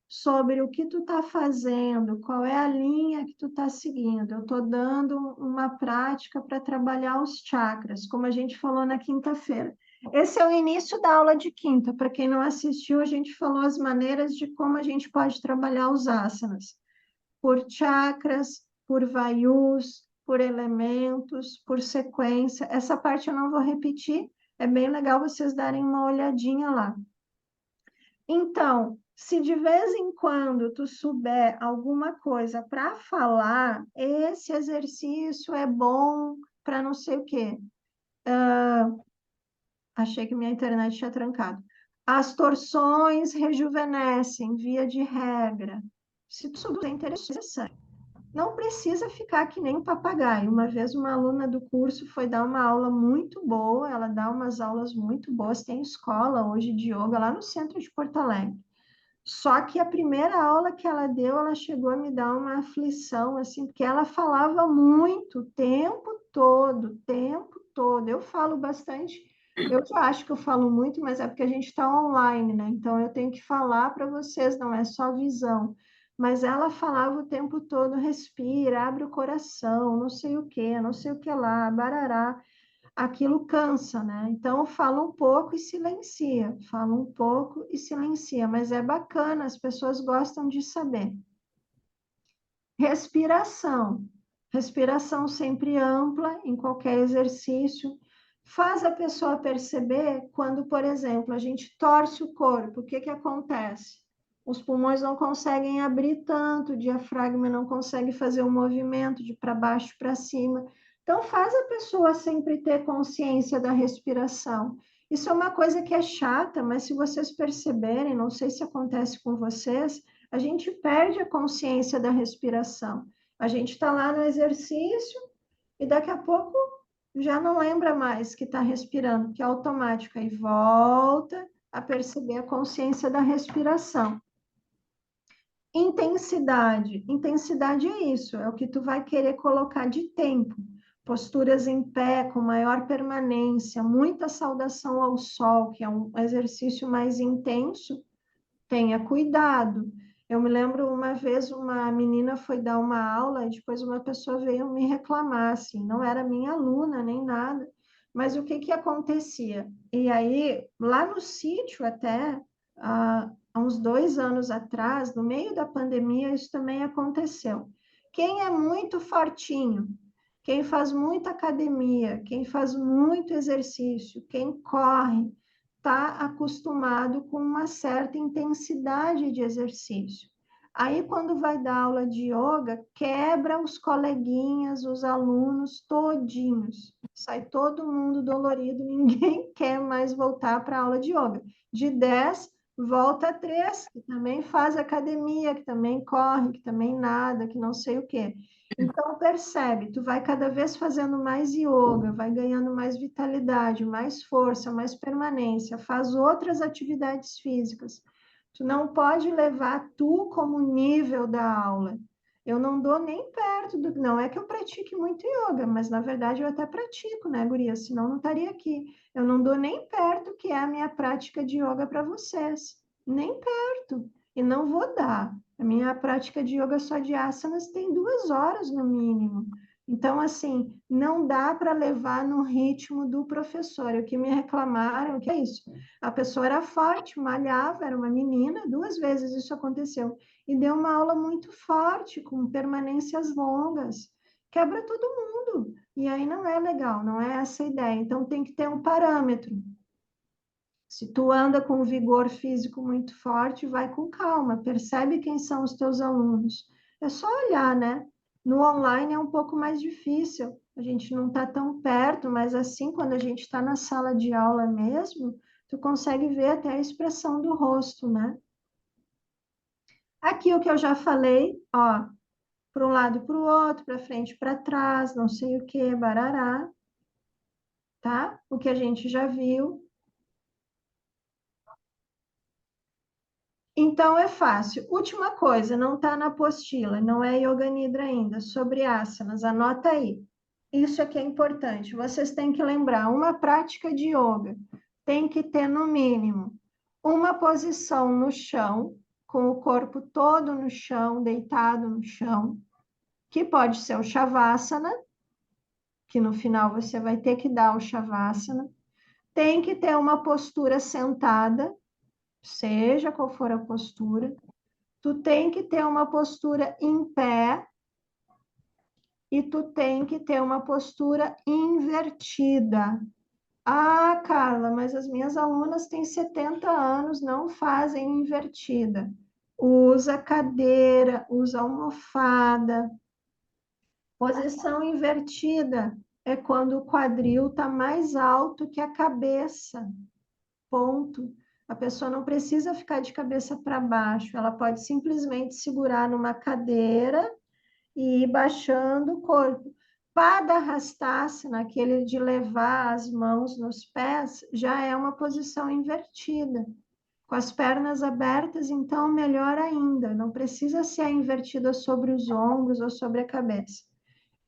sobre o que tu tá fazendo, qual é a linha que tu tá seguindo. Eu tô dando uma prática para trabalhar os chakras, como a gente falou na quinta-feira. Esse é o início da aula de quinta. Para quem não assistiu, a gente falou as maneiras de como a gente pode trabalhar os asanas. Por chakras, por vayus, por elementos, por sequência. Essa parte eu não vou repetir, É bem legal vocês darem uma olhadinha lá. Então, se de vez em quando tu souber alguma coisa para falar, esse exercício é bom para não sei o quê. Achei que minha internet tinha trancado. As torções rejuvenescem, via de regra. Se tu souber, é interessante. Não precisa ficar que nem um papagaio. Uma vez uma aluna do curso foi dar uma aula muito boa, ela dá umas aulas muito boas, tem escola hoje de yoga lá no centro de Porto Alegre. Só que a primeira aula que ela deu, ela chegou a me dar uma aflição, assim, porque ela falava muito, o tempo todo, o tempo todo. Eu falo bastante, eu já acho que eu falo muito, mas é porque a gente está online, né? Então eu tenho que falar para vocês, não é só visão. Mas ela falava o tempo todo, respira, abre o coração, não sei o quê, não sei o que lá, barará. Aquilo cansa, né? Então fala um pouco e silencia, fala um pouco e silencia, mas é bacana, as pessoas gostam de saber. Respiração. Respiração sempre ampla em qualquer exercício. Faz a pessoa perceber quando, por exemplo, a gente torce o corpo, o que que acontece? Os pulmões não conseguem abrir tanto, o diafragma não consegue fazer o movimento de para baixo para cima. Então, faz a pessoa sempre ter consciência da respiração. Isso é uma coisa que é chata, mas se vocês perceberem, não sei se acontece com vocês, a gente perde a consciência da respiração. A gente está lá no exercício e daqui a pouco já não lembra mais que está respirando, que é automático, aí volta a perceber a consciência da respiração. Intensidade. Intensidade é isso, é o que tu vai querer colocar de tempo. Posturas em pé, com maior permanência, muita saudação ao sol, que é um exercício mais intenso, tenha cuidado. Eu me lembro uma vez uma menina foi dar uma aula e depois uma pessoa veio me reclamar, assim, não era minha aluna nem nada, mas o que que acontecia? E aí, lá no sítio até, há uns 2 anos atrás, no meio da pandemia, isso também aconteceu. Quem é muito fortinho, quem faz muita academia, quem faz muito exercício, quem corre, está acostumado com uma certa intensidade de exercício. Aí, quando vai dar aula de yoga, quebra os coleguinhas, os alunos todinhos. Sai todo mundo dolorido, ninguém quer mais voltar para a aula de yoga. De 10, volta a 3, que também faz academia, que também corre, que também nada, que não sei o quê. Então, percebe, tu vai cada vez fazendo mais yoga, vai ganhando mais vitalidade, mais força, mais permanência, faz outras atividades físicas. Tu não pode levar tu como nível da aula. Eu não dou nem perto do... Não é que eu pratique muito yoga, mas na verdade eu até pratico, né, guria? Senão não estaria aqui. Eu não dou nem perto que é a minha prática de yoga para vocês. Nem perto. E não vou dar. A minha prática de yoga só de asanas tem 2 horas no mínimo. Então, assim, não dá para levar no ritmo do professor. O que me reclamaram, que é isso? A pessoa era forte, malhava, era uma menina, 2 vezes isso aconteceu. E deu uma aula muito forte, com permanências longas. Quebra todo mundo. E aí não é legal, não é essa a ideia. Então, tem que ter um parâmetro. Se tu anda com vigor físico muito forte, vai com calma, percebe quem são os teus alunos. É só olhar, né? No online é um pouco mais difícil, a gente não está tão perto, mas assim, quando a gente está na sala de aula mesmo, tu consegue ver até a expressão do rosto, né? Aqui o que eu já falei, ó, para um lado e para o outro, para frente e para trás, não sei o que, barará, tá? O que a gente já viu. Então é fácil. Última coisa, não está na apostila, não é Yoga Nidra ainda, sobre asanas, anota aí. Isso aqui é importante. Vocês têm que lembrar, uma prática de yoga tem que ter no mínimo uma posição no chão, com o corpo todo no chão, deitado no chão, que pode ser o Shavasana, que no final você vai ter que dar o Shavasana. Tem que ter uma postura sentada, seja qual for a postura. Tu tem que ter uma postura em pé e tu tem que ter uma postura invertida. Ah, Carla, mas as minhas alunas têm 70 anos, não fazem invertida. Usa cadeira, usa almofada. Posição invertida é quando o quadril está mais alto que a cabeça. Ponto. A pessoa não precisa ficar de cabeça para baixo, ela pode simplesmente segurar numa cadeira e ir baixando o corpo. Pada Hastasana, naquele de levar as mãos nos pés, já é uma posição invertida. Com as pernas abertas, então, melhor ainda. Não precisa ser invertida sobre os ombros ou sobre a cabeça.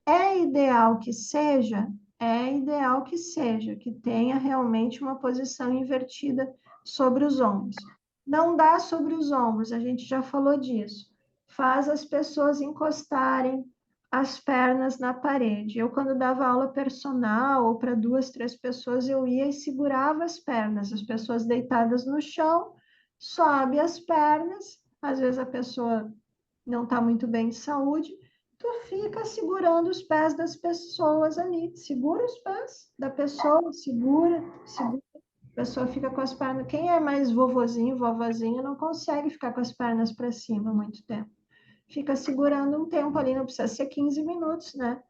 É ideal que seja? É ideal que seja, que tenha realmente uma posição invertida sobre os ombros. Não dá sobre os ombros, a gente já falou disso. Faz as pessoas encostarem as pernas na parede. Eu, quando dava aula personal ou para 2, 3 pessoas, eu ia e segurava as pernas, as pessoas deitadas no chão, sobe as pernas, às vezes a pessoa não está muito bem de saúde, tu fica segurando os pés das pessoas ali. Segura os pés da pessoa, segura. A pessoa fica com as pernas. Quem é mais vovozinho, vovozinha, não consegue ficar com as pernas para cima muito tempo. Fica segurando um tempo ali, não precisa ser 15 minutos, né?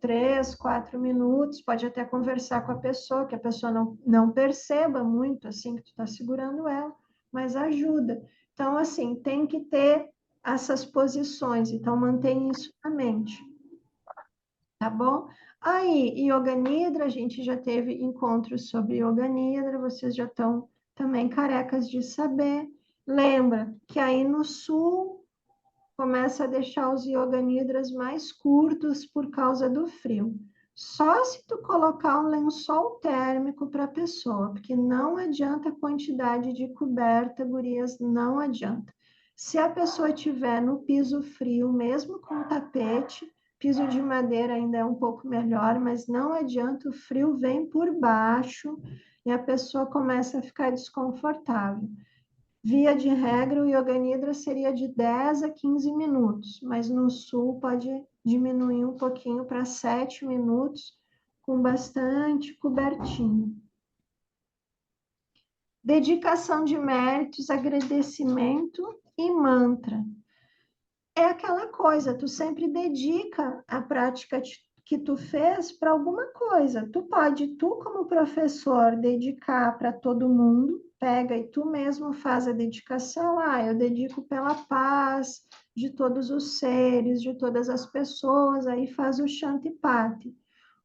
3, 4 minutos, pode até conversar com a pessoa, que a pessoa não perceba muito assim que tu está segurando ela, mas ajuda. Então, assim, tem que ter essas posições, então mantém isso na mente, tá bom? Aí, Yoga Nidra, a gente já teve encontros sobre Yoga Nidra, vocês já estão também carecas de saber. Lembra que aí no sul começa a deixar os Yoga Nidras mais curtos por causa do frio. Só se tu colocar um lençol térmico para a pessoa, porque não adianta a quantidade de coberta, gurias, não adianta. Se a pessoa tiver no piso frio, mesmo com tapete, piso de madeira ainda é um pouco melhor, mas não adianta, o frio vem por baixo e a pessoa começa a ficar desconfortável. Via de regra, o Yoga Nidra seria de 10 a 15 minutos, mas no sul pode diminuir um pouquinho para 7 minutos, com bastante cobertinho. Dedicação de méritos, agradecimento e mantra. É aquela coisa, tu sempre dedica a prática que tu fez para alguma coisa. Tu pode, tu como professor, dedicar para todo mundo, pega e tu mesmo faz a dedicação. Ah, eu dedico pela paz de todos os seres, de todas as pessoas, aí faz o Shantipati.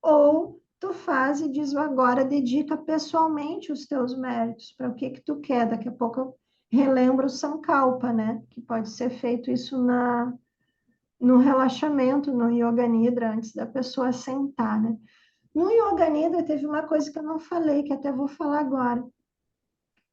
Ou tu faz e diz agora, dedica pessoalmente os teus méritos, para o que que tu quer. Daqui a pouco eu relembro o Sankalpa, né? Que pode ser feito isso no relaxamento, no Yoga Nidra, antes da pessoa sentar, né? No Yoga Nidra teve uma coisa que eu não falei, que até vou falar agora.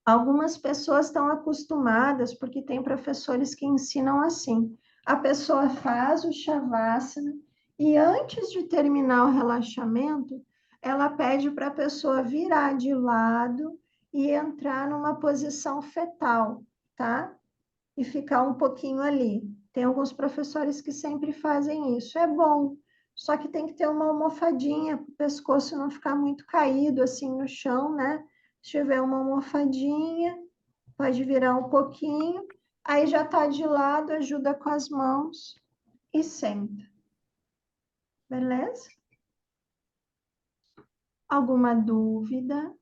Algumas pessoas estão acostumadas, porque tem professores que ensinam assim. A pessoa faz o Shavasana e antes de terminar o relaxamento, ela pede para a pessoa virar de lado e entrar numa posição fetal, tá? E ficar um pouquinho ali. Tem alguns professores que sempre fazem isso. É bom, só que tem que ter uma almofadinha para o pescoço não ficar muito caído assim no chão, né? Se tiver uma almofadinha, pode virar um pouquinho. Aí já está de lado, ajuda com as mãos e senta. Beleza? Alguma dúvida?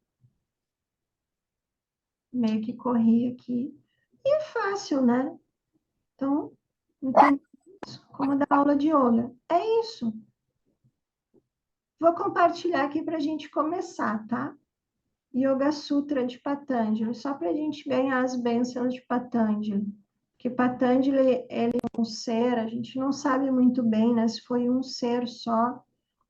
Meio que corri aqui. E é fácil, né? Então, entende como dar aula de yoga. É isso. Vou compartilhar aqui para a gente começar, tá? Yoga Sutra de Patanjali, só para a gente ganhar as bênçãos de Patanjali. Porque Patanjali, ele é um ser, a gente não sabe muito bem, né, se foi um ser só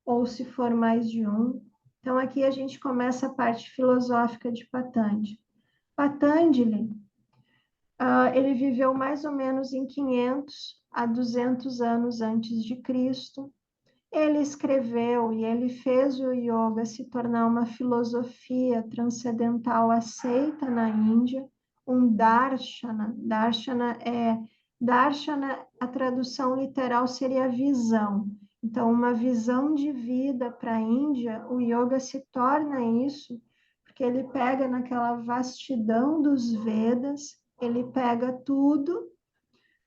ou se for mais de um. Então, aqui a gente começa a parte filosófica de Patanjali. Patanjali, ele viveu mais ou menos em 500 a 200 anos antes de Cristo. Ele escreveu e ele fez o yoga se tornar uma filosofia transcendental aceita na Índia, um darshana. Darshana, a tradução literal seria visão. Então, uma visão de vida para a Índia, o yoga se torna isso, porque ele pega naquela vastidão dos Vedas, ele pega tudo,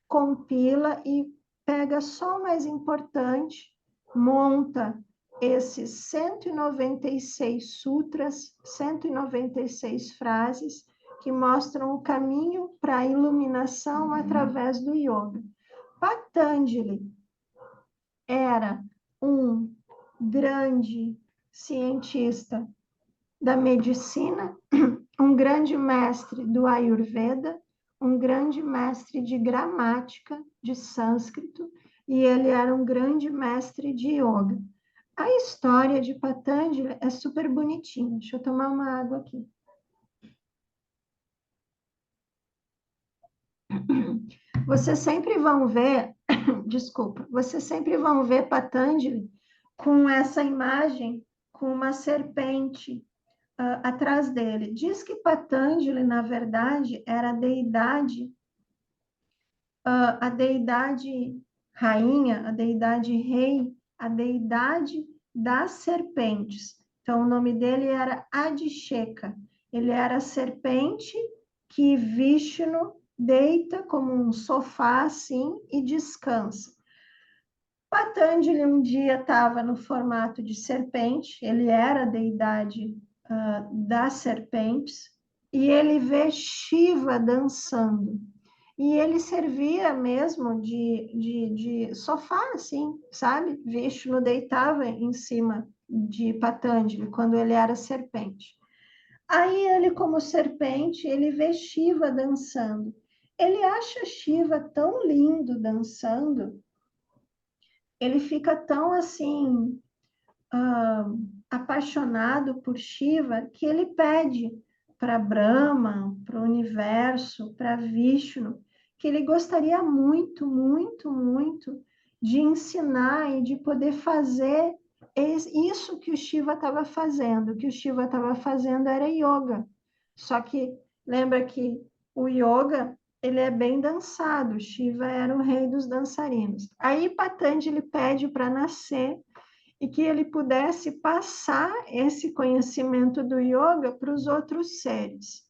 compila e pega só o mais importante, monta esses 196 sutras, 196 frases que mostram o caminho para a iluminação através do yoga. Patanjali era um grande cientista da medicina, um grande mestre do Ayurveda, um grande mestre de gramática, de sânscrito, e ele era um grande mestre de yoga. A história de Patanjali é super bonitinha. Deixa eu tomar uma água aqui. Vocês sempre vão ver, desculpa, vocês sempre vão ver Patanjali com essa imagem, com uma serpente atrás dele. Diz que Patanjali, na verdade, era a deidade rainha, a deidade rei, a deidade das serpentes. Então, o nome dele era Adisheka. Ele era a serpente que Vishnu deita como um sofá assim e descansa. Patanjali um dia estava no formato de serpente, ele era a deidade das serpentes, e ele vê Shiva dançando. E ele servia mesmo de sofá, assim, sabe? Vishnu deitava em cima de Patanjali quando ele era serpente. Aí ele, como serpente, ele vê Shiva dançando. Ele acha Shiva tão lindo dançando, ele fica tão assim apaixonado por Shiva que ele pede para Brahma, para o universo, para Vishnu, que ele gostaria muito, muito, muito de ensinar e de poder fazer isso que o Shiva estava fazendo. O que o Shiva estava fazendo era yoga. Só que lembra que o yoga ele é bem dançado. Shiva era o rei dos dançarinos. Aí Patanjali pede para nascer e que ele pudesse passar esse conhecimento do yoga para os outros seres.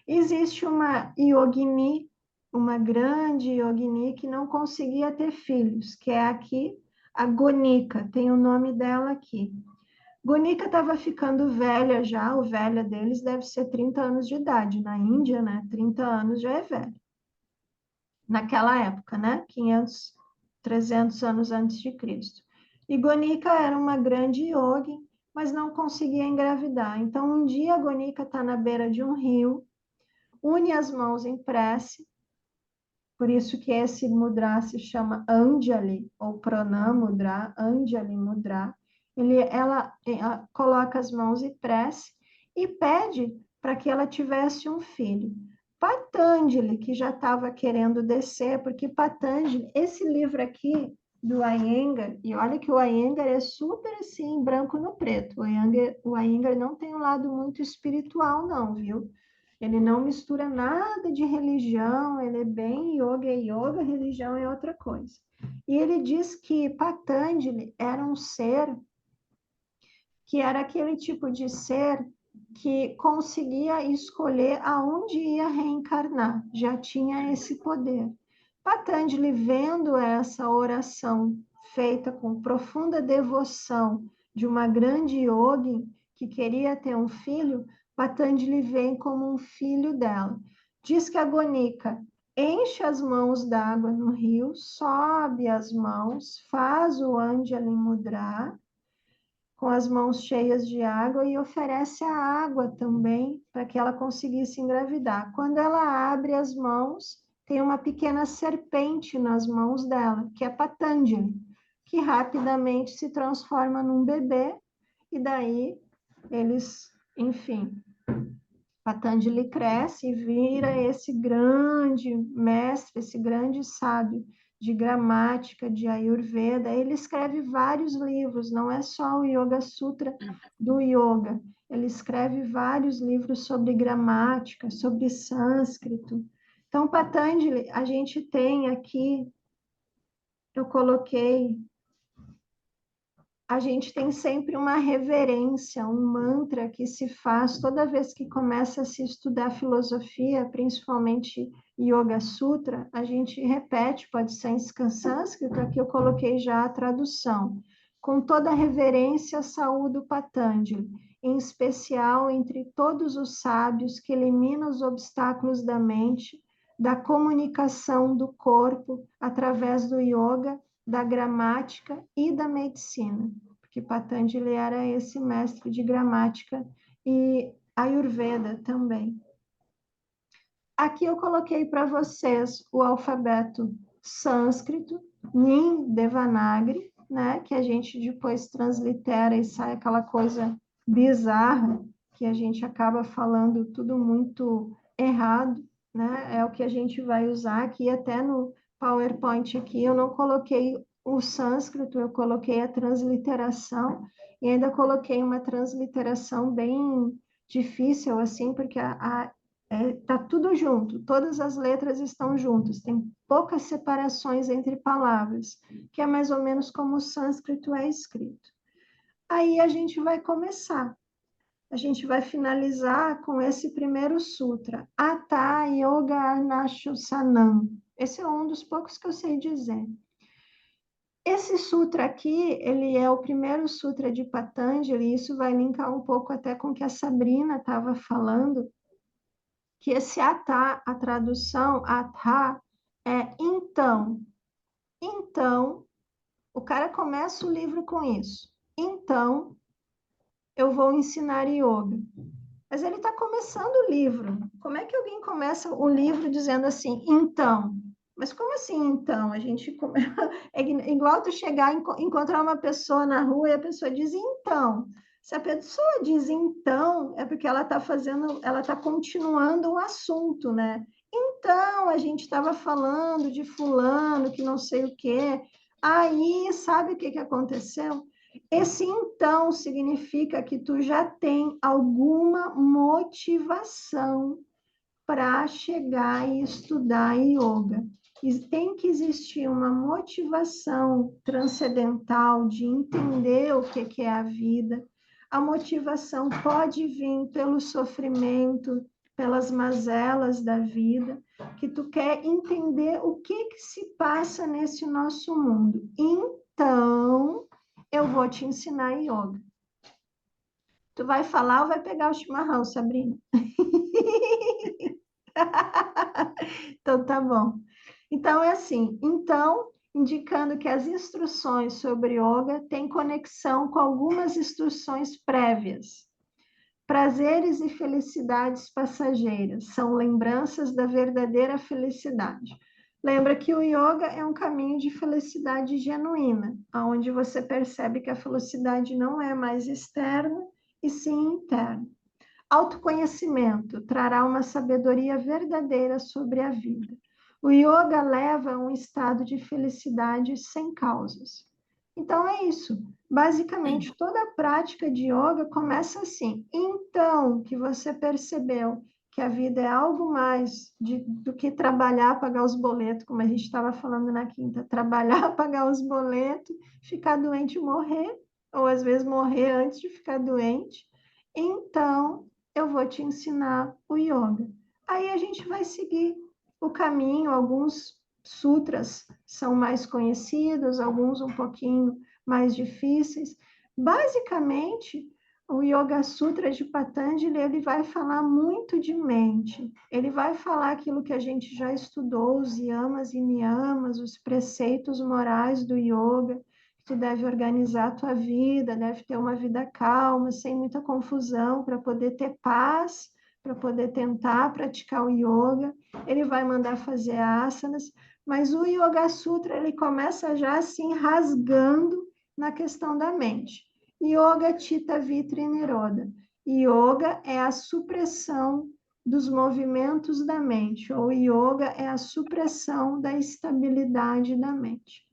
Existe uma yogini, uma grande yogini que não conseguia ter filhos, que é aqui a Gonika, tem o nome dela aqui. Gonika estava ficando velha já, o velha deles deve ser 30 anos de idade. Na Índia, né, 30 anos já é velho. Naquela época, né, 500, 300 anos antes de Cristo. E Gonika era uma grande yogi, mas não conseguia engravidar. Então, um dia, Gonika está na beira de um rio, une as mãos em prece, por isso que esse mudra se chama Anjali, ou Pranamudra, Anjali Mudra. Ela coloca as mãos em prece e pede para que ela tivesse um filho. Patanjali, que já estava querendo descer, porque Patanjali, esse livro aqui do Iyengar, e olha que o Iyengar é super assim, branco no preto. O Iyengar não tem um lado muito espiritual, não, viu? Ele não mistura nada de religião, ele é bem yoga, religião é outra coisa. E ele diz que Patanjali era um ser que era aquele tipo de ser que conseguia escolher aonde ia reencarnar, já tinha esse poder. Patanjali, vendo essa oração feita com profunda devoção de uma grande yogi que queria ter um filho, Patanjali vem como um filho dela. Diz que a Gonika enche as mãos d'água no rio, sobe as mãos, faz o Anjali Mudra, com as mãos cheias de água e oferece a água também para que ela conseguisse engravidar. Quando ela abre as mãos, tem uma pequena serpente nas mãos dela, que é Patanjali, que rapidamente se transforma num bebê e daí eles, enfim, Patanjali cresce e vira esse grande mestre, esse grande sábio de gramática, de Ayurveda. Ele escreve vários livros, não é só o Yoga Sutra do Yoga. Ele escreve vários livros sobre gramática, sobre sânscrito. Então, Patanjali, a gente tem aqui, eu coloquei a gente tem sempre uma reverência, um mantra que se faz toda vez que começa a se estudar filosofia, principalmente Yoga Sutra, a gente repete, pode ser em sânscrito, aqui eu coloquei já a tradução. Com toda a reverência, saúdo Patanjali, em especial entre todos os sábios que eliminam os obstáculos da mente, da comunicação do corpo através do yoga, da gramática e da medicina, porque Patanjali era esse mestre de gramática e Ayurveda também. Aqui eu coloquei para vocês o alfabeto sânscrito, Nim Devanagari, né, que a gente depois translitera e sai aquela coisa bizarra, que a gente acaba falando tudo muito errado, né? É o que a gente vai usar aqui, até no PowerPoint aqui, eu não coloquei o sânscrito, eu coloquei a transliteração, e ainda coloquei uma transliteração bem difícil, assim, porque tá tudo junto, todas as letras estão juntas, tem poucas separações entre palavras, que é mais ou menos como o sânscrito é escrito. Aí a gente vai começar. A gente vai finalizar com esse primeiro sutra, Hatha Yoga Anushasanam. Esse é um dos poucos que eu sei dizer. Esse sutra aqui, ele é o primeiro sutra de Patanjali, e isso vai linkar um pouco até com o que a Sabrina estava falando, que esse Hatha, a tradução Hatha, é então. Então, o cara começa o livro com isso. Então, eu vou ensinar yoga. Mas ele está começando o livro. Como é que alguém começa o livro dizendo assim, então? Mas como assim, então? A gente é igual tu chegar e encontrar uma pessoa na rua e a pessoa diz, então. Se a pessoa diz então, é porque ela está ela está continuando o assunto, né? Então, a gente estava falando de fulano, que não sei o quê. Aí, sabe o que aconteceu? Esse então significa que tu já tem alguma motivação para chegar e estudar yoga. E tem que existir uma motivação transcendental de entender o que é a vida. A motivação pode vir pelo sofrimento, pelas mazelas da vida, que tu quer entender o que se passa nesse nosso mundo. Então, eu vou te ensinar yoga. Tu vai falar ou vai pegar o chimarrão, Sabrina? Então, tá bom. Então, é assim. Então, indicando que as instruções sobre yoga têm conexão com algumas instruções prévias. Prazeres e felicidades passageiras são lembranças da verdadeira felicidade. Lembra que o yoga é um caminho de felicidade genuína, onde você percebe que a felicidade não é mais externa, e sim interna. Autoconhecimento trará uma sabedoria verdadeira sobre a vida. O yoga leva a um estado de felicidade sem causas. Então é isso. Basicamente, toda a prática de yoga começa assim. Então que você percebeu que a vida é algo mais do que trabalhar, pagar os boletos, como a gente estava falando na quinta, trabalhar, pagar os boletos, ficar doente e morrer, ou às vezes morrer antes de ficar doente. Então, eu vou te ensinar o yoga. Aí a gente vai seguir o caminho, alguns sutras são mais conhecidos, alguns um pouquinho mais difíceis. Basicamente, o Yoga Sutra de Patanjali, ele vai falar muito de mente. Ele vai falar aquilo que a gente já estudou, os yamas e niyamas, os preceitos morais do yoga. Tu deve organizar a tua vida, deve ter uma vida calma, sem muita confusão, para poder ter paz, para poder tentar praticar o yoga. Ele vai mandar fazer asanas, mas o Yoga Sutra, ele começa já assim, rasgando na questão da mente. Yoga Chitta Vitra Nirodha. Yoga é a supressão dos movimentos da mente, ou yoga é a supressão da estabilidade da mente.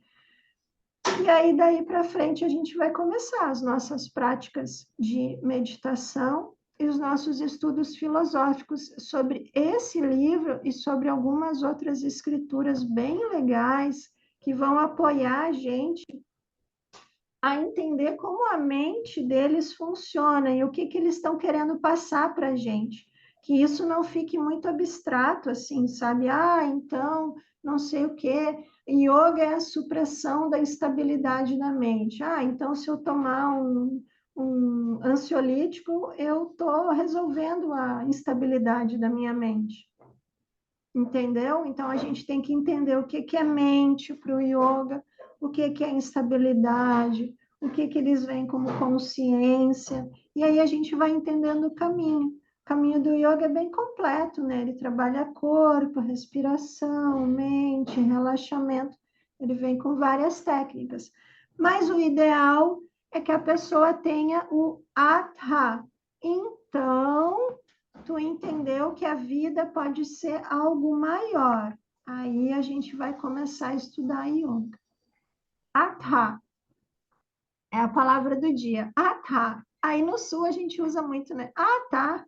E aí, daí para frente, a gente vai começar as nossas práticas de meditação e os nossos estudos filosóficos sobre esse livro e sobre algumas outras escrituras bem legais que vão apoiar a gente a entender como a mente deles funciona e o que eles estão querendo passar para a gente. Que isso não fique muito abstrato, assim, sabe? Ah, então, não sei o quê. Yoga é a supressão da instabilidade da mente. Ah, então, se eu tomar um ansiolítico, eu estou resolvendo a instabilidade da minha mente. Entendeu? Então, a gente tem que entender o que é mente para o yoga, o que é instabilidade, o que eles veem como consciência, e aí a gente vai entendendo o caminho. O caminho do yoga é bem completo, né? Ele trabalha corpo, respiração, mente, relaxamento, ele vem com várias técnicas. Mas o ideal é que a pessoa tenha o Atha. Então, tu entendeu que a vida pode ser algo maior. Aí a gente vai começar a estudar yoga. Atha é a palavra do dia. Atha. Aí no sul a gente usa muito, né? Ah, tá.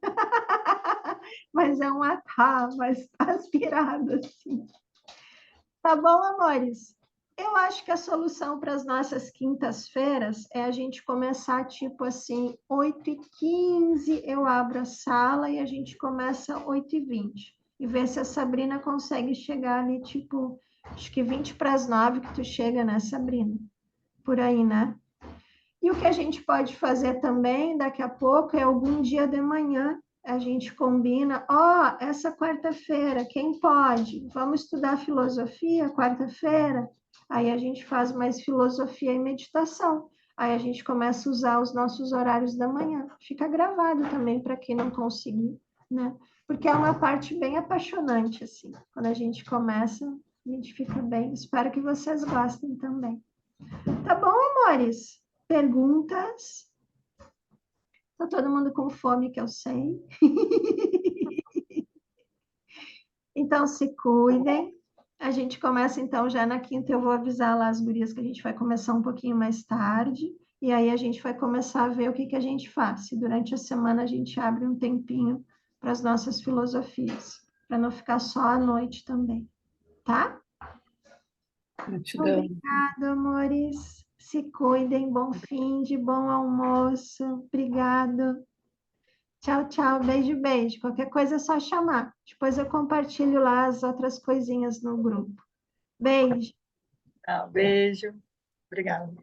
Mas é um atha, mais aspirado assim. Tá bom, amores? Eu acho que a solução para as nossas quintas-feiras é a gente começar, tipo assim, 8h15 eu abro a sala e a gente começa 8h20. E ver se a Sabrina consegue chegar ali, tipo, acho que 20 para as 9 que tu chega, né, Sabrina? Por aí, né? E o que a gente pode fazer também, daqui a pouco, é algum dia de manhã, a gente combina, essa quarta-feira, quem pode? Vamos estudar filosofia quarta-feira? Aí a gente faz mais filosofia e meditação. Aí a gente começa a usar os nossos horários da manhã. Fica gravado também para quem não conseguir, né? Porque é uma parte bem apaixonante, assim. Quando a gente começa, a gente fica bem. Espero que vocês gostem também. Tá bom, amores? Perguntas? Tá todo mundo com fome, que eu sei. Então, se cuidem. A gente começa, então, já na quinta. Eu vou avisar lá as gurias que a gente vai começar um pouquinho mais tarde. E aí a gente vai começar a ver o que a gente faz. Se durante a semana a gente abre um tempinho para as nossas filosofias. Para não ficar só à noite também. Tá? Gratidão. Obrigada, amores. Se cuidem. Bom fim de bom almoço. Obrigada. Tchau, tchau. Beijo, beijo. Qualquer coisa é só chamar. Depois eu compartilho lá as outras coisinhas no grupo. Beijo. Beijo. Obrigada.